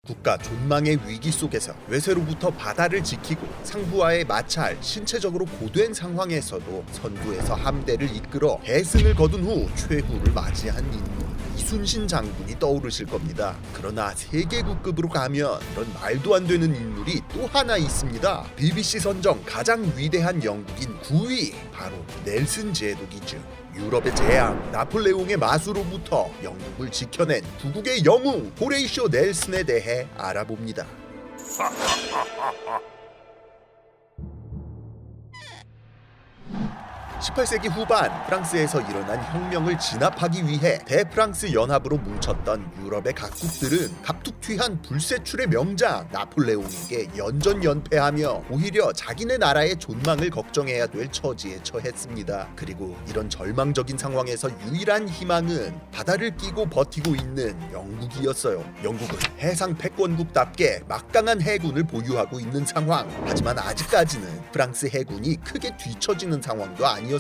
국가 존망의 위기 속에서 외세로부터 바다를 지키고 상부와의 마찰, 신체적으로 고된 상황에서도 선두에서 함대를 이끌어 대승을 거둔 후 최후를 맞이한 인물 이순신 장군이 떠오르실 겁니다. 그러나 세계국급으로 가면 이런 말도 안 되는 인물이 또 하나 있습니다. BBC 선정 가장 위대한 영국인 9위, 바로 넬슨 제독이죠. 유럽의 재앙 나폴레옹의 마수로부터 영국을 지켜낸 구국의 영웅 호레이쇼 넬슨에 대해 알아봅니다. 18세기 후반 프랑스에서 일어난 혁명을 진압하기 위해 대프랑스 연합으로 뭉쳤던 유럽의 각국들은 갑툭튀한 불세출의 명장 나폴레옹에게 연전연패하며 오히려 자기네 나라의 존망을 걱정해야 될 처지에 처했습니다. 그리고 이런 절망적인 상황에서 유일한 희망은 바다를 끼고 버티고 있는 영국이었어요. 영국은 해상 패권국답게 막강한 해군을 보유하고 있는 상황. 하지만 아직까지는 프랑스 해군이 크게 뒤처지는 상황도 아니었습니다.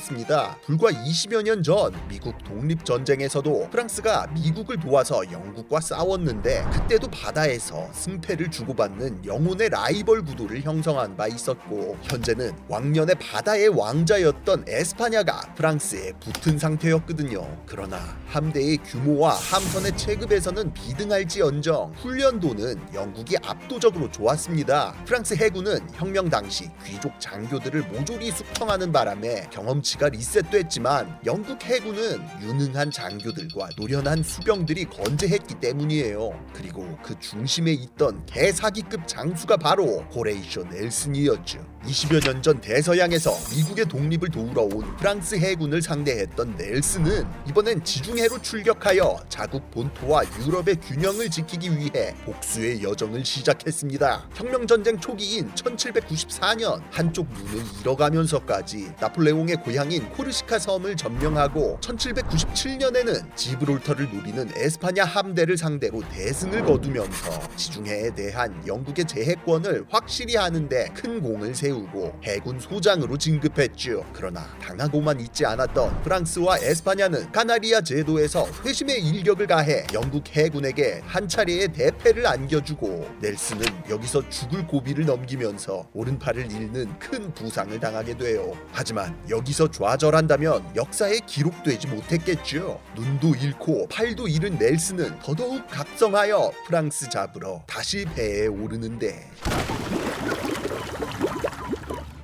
불과 20여 년 전 미국 독립전쟁에서도 프랑스가 미국을 도와서 영국과 싸웠는데 그때도 바다에서 승패를 주고받는 영혼의 라이벌 구도를 형성한 바 있었고, 현재는 왕년의 바다의 왕자였던 에스파냐가 프랑스에 붙은 상태였거든요. 그러나 함대의 규모와 함선의 체급에서는 비등할지언정 훈련도는 영국이 압도적으로 좋았습니다. 프랑스 해군은 혁명 당시 귀족 장교들을 모조리 숙청하는 바람에 경험치가 리셋됐지만 영국 해군은 유능한 장교들과 노련한 수병들이 건재했기 때문이에요. 그리고 그 중심에 있던 대사기급 장수가 바로 호레이쇼 넬슨이었죠. 20여 년 전 대서양에서 미국의 독립을 도우러 온 프랑스 해군을 상대했던 넬슨은 이번엔 지중해로 출격하여 자국 본토와 유럽의 균형을 지키기 위해 복수의 여정을 시작했습니다. 혁명전쟁 초기인 1794년 한쪽 눈을 잃어가면서까지 나폴레옹의 고향인 코르시카 섬을 점령하고 1797년에는 지브롤터를 노리는 에스파냐 함대를 상대로 대승을 거두면서 지중해에 대한 영국의 제해권을 확실히 하는데 큰 공을 세우고 해군 소장으로 진급했죠. 그러나 당하고만 있지 않았던 프랑스와 에스파냐는 카나리아 제도에서 회심의 일격을 가해 영국 해군에게 한 차례의 대패를 안겨주고 넬슨은 여기서 죽을 고비를 넘기면서 오른팔을 잃는 큰 부상을 당하게 돼요. 하지만 여기서 좌절한다면 역사에 기록되지 못했겠죠. 눈도 잃고 팔도 잃은 넬슨은 더더욱 각성하여 프랑스 잡으러 다시 배에 오르는데,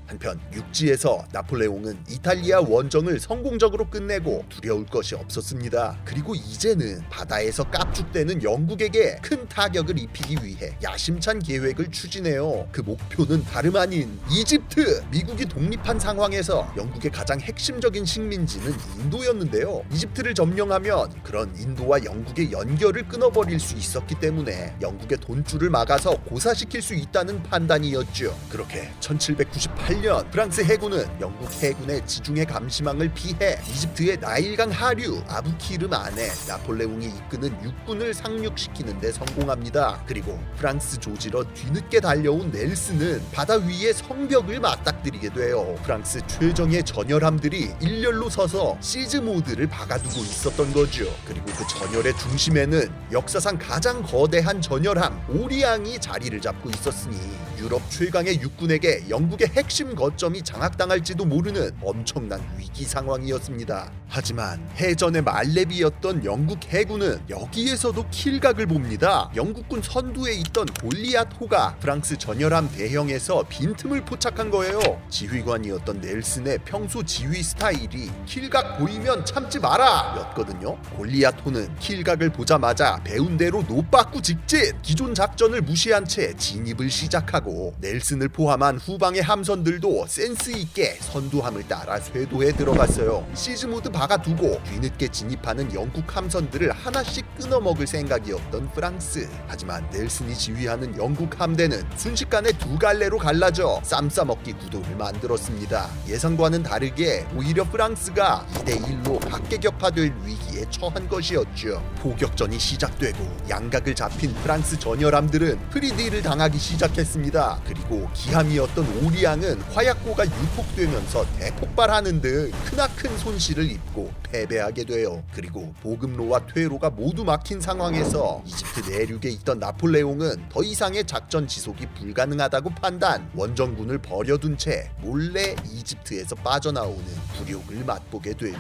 한편 육지에서 나폴레옹은 이탈리아 원정을 성공적으로 끝내고 두려울 것이 없었습니다. 그리고 이제는 바다에서 깝죽대는 영국에게 큰 타격을 입히기 위해 야심찬 계획을 추진해요. 그 목표는 다름 아닌 이집트! 미국이 독립한 상황에서 영국의 가장 핵심적인 식민지는 인도였는데요. 이집트를 점령하면 그런 인도와 영국의 연결을 끊어버릴 수 있었기 때문에 영국의 돈줄을 막아서 고사시킬 수 있다는 판단이었죠. 그렇게 1798년 프랑스 해군은 영국 해군의 지중해 감시망을 피해 이집트의 나일강 하류 아부키름 안에 나폴레옹이 이끄는 육군을 상륙시키는 데 성공합니다. 그리고 프랑스 조지러 뒤늦게 달려온 넬슨은 바다 위의 성벽을 맞닥뜨리게 돼요. 프랑스 최정예 전열함들이 일렬로 서서 시즈 모드를 박아두고 있었던 거죠. 그리고 그 전열의 중심에는 역사상 가장 거대한 전열함 오리앙이 자리를 잡고 있었으니 유럽 최강의 육군에게 영국의 핵심 거점이 장악당할지도 모르는 엄청난 위기 상황이었습니다. 하지만 해전의 말레비였던 영국 해군은 여기에서도 킬각을 봅니다. 영국군 선두에 있던 골리앗호가 프랑스 전열함 대형에서 빈틈을 포착한 거예요. 지휘관이었던 넬슨의 평소 지휘 스타일이 킬각 보이면 참지 마라 였거든요. 골리앗호는 킬각을 보자마자 배운 대로 노빠꾸 직진! 기존 작전을 무시한 채 진입을 시작하고 넬슨을 포함한 후방의 함선들도 센스 있게 선두함을 따라 쇄도에 들어갔어요. 시즈 모드 박아두고 뒤늦게 진입하는 영국 함선들을 하나씩 끊어먹을 생각이었던 프랑스. 하지만 넬슨이 지휘하는 영국 함대는 순식간에 두 갈래로 갈라져 쌈싸먹기 구도를 만들었습니다. 예상과는 다르게 오히려 프랑스가 2대1로 각계격파될 위기에 처한 것이었죠. 포격전이 시작되고 양각을 잡힌 프랑스 전열함들은 프리디를 당하기 시작했습니다. 그리고 기함이었던 오리앙은 화약고가 유폭되면서 대폭발하는 등 크나큰 손실을 입고 패배하게 돼요. 그리고 보급로와 퇴로가 모두 막힌 상황에서 이집트 내륙에 있던 나폴레옹은 더 이상의 작전 지속이 불가능하다고 판단, 원정군을 버려둔 채 몰래 이집트에서 빠져나오는 굴욕을 맛보게 되죠.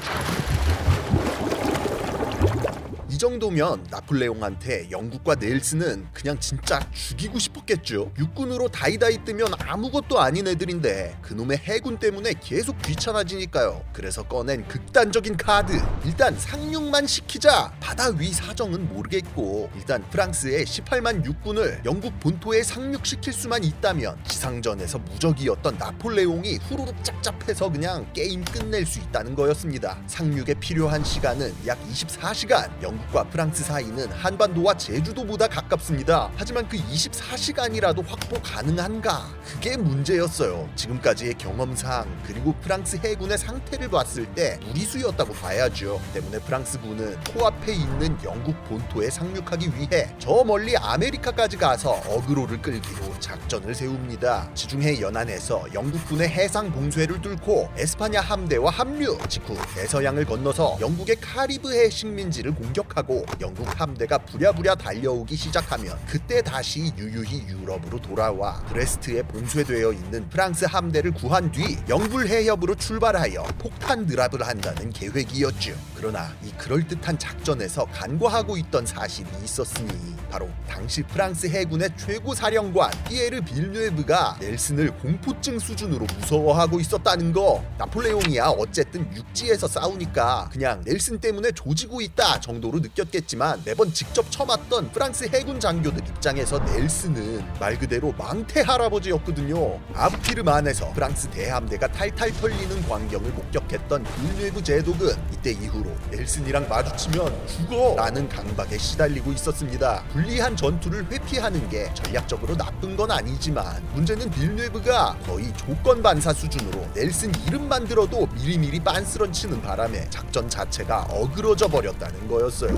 이 정도면 나폴레옹한테 영국과 넬슨은 그냥 진짜 죽이고 싶었겠죠. 육군으로 다이다이 뜨면 아무것도 아닌 애들인데 그놈의 해군 때문에 계속 귀찮아지니까요. 그래서 꺼낸 극단적인 카드, 일단 상륙만 시키자. 바다 위 사정은 모르겠고 일단 프랑스의 18만 육군을 영국 본토에 상륙시킬 수만 있다면 지상전에서 무적이었던 나폴레옹이 후루룩 짭짭해서 그냥 게임 끝낼 수 있다는 거였습니다. 상륙에 필요한 시간은 약 24시간. 영국과 프랑스 사이는 한반도와 제주도보다 가깝습니다. 하지만 그 24시간이라도 확보 가능한가? 그게 문제였어요. 지금까지의 경험상 그리고 프랑스 해군의 상태를 봤을 때 무리수였다고 봐야죠. 때문에 프랑스군은 코앞에 있는 영국 본토에 상륙하기 위해 저 멀리 아메리카까지 가서 어그로를 끌기로 작전을 세웁니다. 지중해 연안에서 영국군의 해상 봉쇄를 뚫고 에스파냐 함대와 합류, 직후 대서양을 건너서 영국의 카리브해 식민지를 공격하고 영국 함대가 부랴부랴 달려오기 시작하면 그때 다시 유유히 유럽으로 돌아와 브레스트에 봉쇄되어 있는 프랑스 함대를 구한 뒤 영불 해협으로 출발하여 폭탄 드랍을 한다는 계획이었죠. 그러나 이 그럴듯한 작전에서 간과하고 있던 사실이 있었으니 바로 당시 프랑스 해군의 최고 사령관 피에르 빌뉴에브가 넬슨을 공포증 수준으로 무서워하고 있었다는 거. 나폴레옹이야 어쨌든 육지에서 싸우니까 그냥 넬슨 때문에 조지고 있다 정도로 느꼈겠지만 매번 직접 쳐맞던 프랑스 해군 장교들 입장에서 넬슨은 말 그대로 망태 할아버지였거든요. 아브피르만에서 프랑스 대함대가 탈탈 털리는 광경을 목격했던 빌뉴에브 제독은 이때 이후로 넬슨이랑 마주치면 죽어 라는 강박에 시달리고 있었습니다. 불리한 전투를 회피하는 게 전략적으로 나쁜 건 아니지만 문제는 빌뉴에브가 거의 조건 반사 수준으로 넬슨 이름만 들어도 미리미리 빤스런 치는 바람에 작전 자체가 어그러져 버렸다는 거였어요.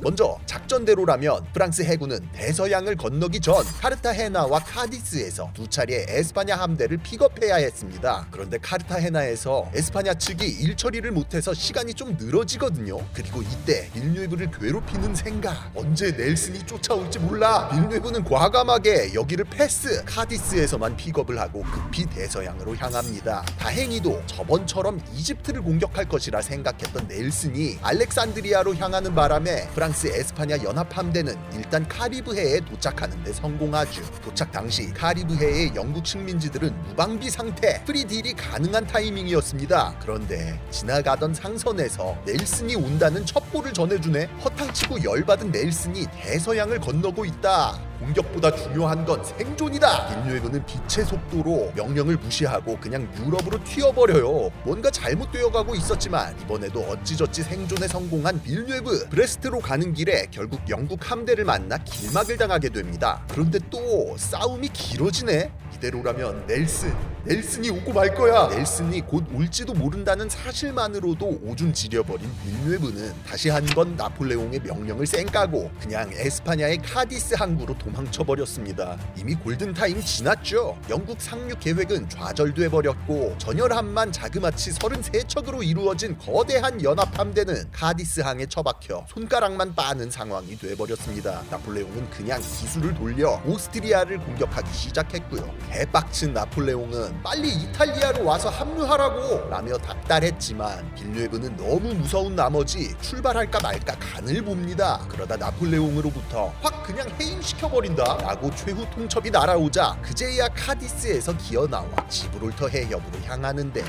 먼저 작전대로라면 프랑스 해군은 대서양을 건너기 전 카르타헤나와 카디스에서 두 차례 에스파냐 함대를 픽업해야 했습니다. 그런데 카르타헤나에서 에스파냐 측이 일 처리를 못해서 시간이 좀 늘어지거든요. 그리고 이때 빌뉴에브를 괴롭히는 생각, 언제 넬슨이 쫓아올지 몰라. 빌뉴에브는 과감하게 여기를 패스, 카디스에서만 픽업을 하고 급히 대서양으로 향합니다. 다행히도 저번처럼 이집트를 공격할 것이라 생각했던 넬슨이 알렉산드리아로 향하는 바람에 프랑스 에스파냐 연합함대는 일단 카리브해에 도착하는 데 성공하죠. 도착 당시 카리브해의 영국 식민지들은 무방비 상태, 프리딜이 가능한 타이밍이었습니다. 그런데 지나가던 상선에서 넬슨이 온다는 첩보를 전해주네. 허탕치고 열받은 넬슨이 대서양을 건너고 있다. 공격보다 중요한 건 생존이다. 빌뉴에브는 빛의 속도로 명령을 무시하고 그냥 유럽으로 튀어버려요. 뭔가 잘못되어가고 있었지만 이번에도 어찌저찌 생존에 성공한 빌뉴에브. 브레스트로 가는 길에 결국 영국 함대를 만나 길막을 당하게 됩니다. 그런데 또 싸움이 길어지네. 이대로라면 넬슨이 오고 말 거야. 넬슨이 곧 올지도 모른다는 사실만으로도 오줌 지려버린 빌뉴에브는 다시 한 번 나폴레옹의 명령을 쌩까고 그냥 에스파냐의 카디스 항구로 도망쳐버렸습니다. 이미 골든타임 지났죠. 영국 상륙 계획은 좌절돼 버렸고 전열함만 자그마치 33척으로 이루어진 거대한 연합함대는 카디스 항에 처박혀 손가락만 빠는 상황이 돼버렸습니다. 나폴레옹은 그냥 기술을 돌려 오스트리아를 공격하기 시작했고요. 대빡친 나폴레옹은 빨리 이탈리아로 와서 합류하라고 라며 닥달했지만 빌뉴에브는 너무 무서운 나머지 출발할까 말까 간을 봅니다. 그러다 나폴레옹으로부터 확 그냥 해임시켜버린다 라고 최후 통첩이 날아오자 그제야 카디스에서 기어나와 지브롤터 해협으로 향하는데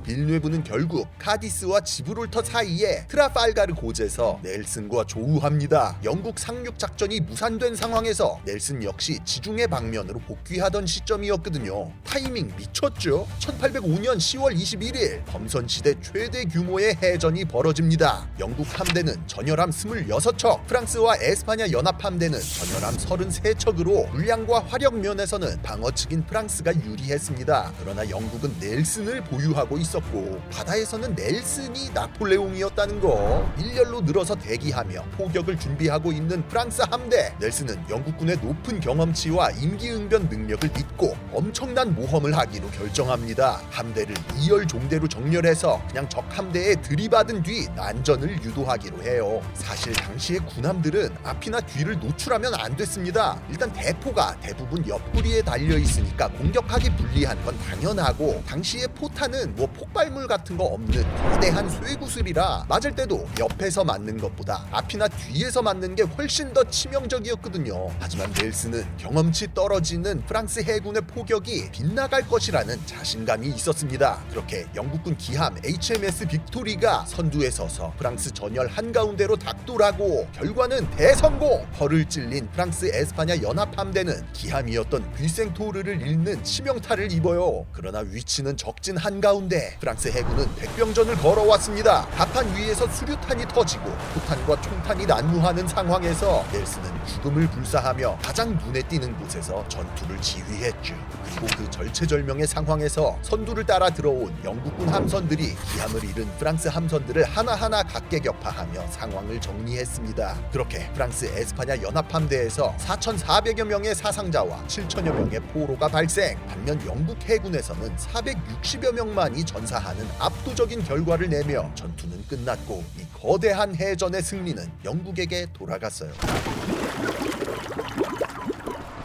빌뉴에브는 결국 카디스와 지브롤터 사이에 트라팔가르 고지에서 넬슨과 조우합니다. 영국 상륙 작전이 무산된 상황에서 넬슨 역시 지중해 방면으로 복귀하던 시점이었거든요. 타이밍 미쳤죠? 1805년 10월 21일 범선시대 최대 규모의 해전이 벌어집니다. 영국 함대는 전열함 26척, 프랑스와 에스파냐 연합함대는 전열함 33척으로 물량과 화력 면에서는 방어 측인 프랑스가 유리했습니다. 그러나 영국은 넬슨을 보유하고 있었습니다. 있었고 바다에서는 넬슨이 나폴레옹이었다는 거. 일렬로 늘어서 대기하며 포격을 준비하고 있는 프랑스 함대. 넬슨은 영국군의 높은 경험치와 임기응변 능력을 믿고 엄청난 모험을 하기로 결정합니다. 함대를 2열 종대로 정렬해서 그냥 적 함대에 들이받은 뒤 난전을 유도하기로 해요. 사실 당시의 군함들은 앞이나 뒤를 노출하면 안 됐습니다. 일단 대포가 대부분 옆구리에 달려 있으니까 공격하기 불리한 건 당연하고, 당시의 포탄은 뭐 폭발물 같은 거 없는 거대한 쇠구슬이라 맞을 때도 옆에서 맞는 것보다 앞이나 뒤에서 맞는 게 훨씬 더 치명적이었거든요. 하지만 넬슨은 경험치 떨어지는 프랑스 해군의 포격이 빗나갈 것이라는 자신감이 있었습니다. 그렇게 영국군 기함 HMS 빅토리가 선두에 서서 프랑스 전열 한가운데로 닥돌하고 결과는 대성공! 허를 찔린 프랑스 에스파냐 연합함대는 기함이었던 뷔생토르를 잃는 치명타를 입어요. 그러나 위치는 적진 한가운데 프랑스 해군은 백병전을 걸어왔습니다. 갑판 위에서 수류탄이 터지고 포탄과 총탄이 난무하는 상황에서 넬슨은 죽음을 불사하며 가장 눈에 띄는 곳에서 전투를 지휘했죠. 그리고 그 절체절명의 상황에서 선두를 따라 들어온 영국군 함선들이 기함을 잃은 프랑스 함선들을 하나하나 각계격파하며 상황을 정리했습니다. 그렇게 프랑스 에스파냐 연합함대에서 4,400여 명의 사상자와 7천여 명의 포로가 발생. 반면 영국 해군에서는 460여 명만이 전사하는 압도적인 결과를 내며 전투는 끝났고 이 거대한 해전의 승리는 영국에게 돌아갔어요.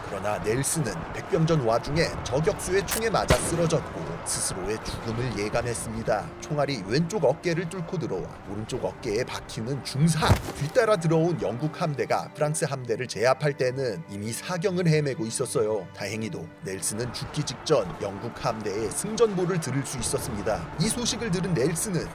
그러나 넬슨은 백병전 와중에 저격수의 총에 맞아 쓰러졌고 스스로의 죽음을 예감했습니다. 총알이 왼쪽 어깨를 뚫고 들어와 오른쪽 어깨에 박히는 중상. 뒤따라 들어온 영국 함대가 프랑스 함대를 제압할 때는 이미 사경을 헤매고 있었어요. 다행히도 넬슨은 죽기 직전 영국 함대의 승전보를 들을 수 있었습니다. 이 소식을 들은 넬슨은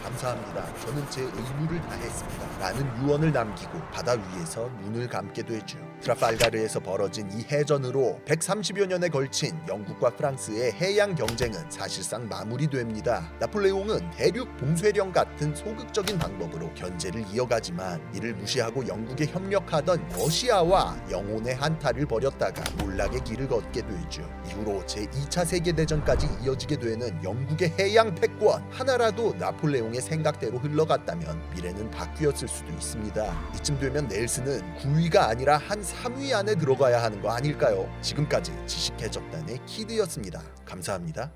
감사합니다. 저는 제 의무를 다했습니다. 라는 유언을 남기고 바다 위에서 눈을 감게 되죠. 트라팔가르에서 벌어진 이 해전으로 130여 년에 걸친 영국과 프랑스의 해양 경쟁은 사실상 마무리됩니다. 나폴레옹은 대륙 봉쇄령 같은 소극적인 방법으로 견제를 이어가지만 이를 무시하고 영국에 협력하던 러시아와 영혼의 한타를 벌였다가 몰락의 길을 걷게 되죠. 이후로 제2차 세계대전까지 이어지게 되는 영국의 해양 패권. 하나라도 나폴레옹의 생각대로 흘러갔다면 미래는 바뀌었을 수도 있습니다. 이쯤 되면 넬슨은 9위가 아니라 한 3위 안에 들어가야 하는 거 아닐까요? 지금까지 지식해적단의 키드였습니다. 감사합니다.